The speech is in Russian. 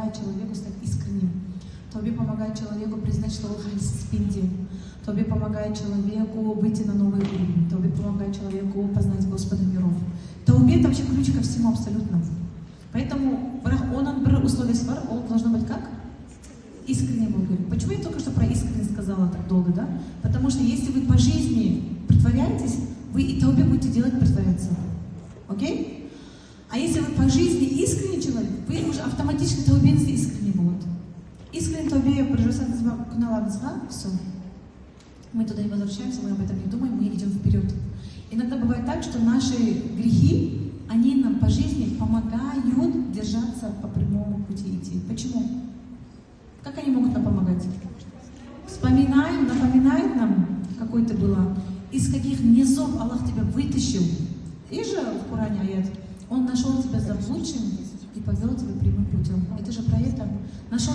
помогает человеку стать искренним. Таубе помогает человеку признать, что он спинди. Таубе помогает человеку выйти на новый уровень. Таубе помогает человеку познать Господа миров. Таубе — это вообще ключ ко всему абсолютно. Поэтому он бір условие свар, он должно быть как? Искренне был. Почему я только что про искренность сказала так долго, да? Потому что если вы по жизни притворяетесь, вы и таубе будете делать притворяться. Окей? А если вы по жизни искренний человек, вы уже автоматически таубе искренне будут. Искренне таубе все. Мы туда не возвращаемся, мы об этом не думаем, мы идем вперед. Иногда бывает так, что наши грехи, они нам по жизни помогают держаться по прямому пути идти. Почему? Как они могут нам помогать? Напоминает нам, какой ты была, из каких низов Аллах тебя вытащил. И же в Коране аят, Он нашел тебя заблудшим и повел тебя прямым путем. Это же про это. Нашел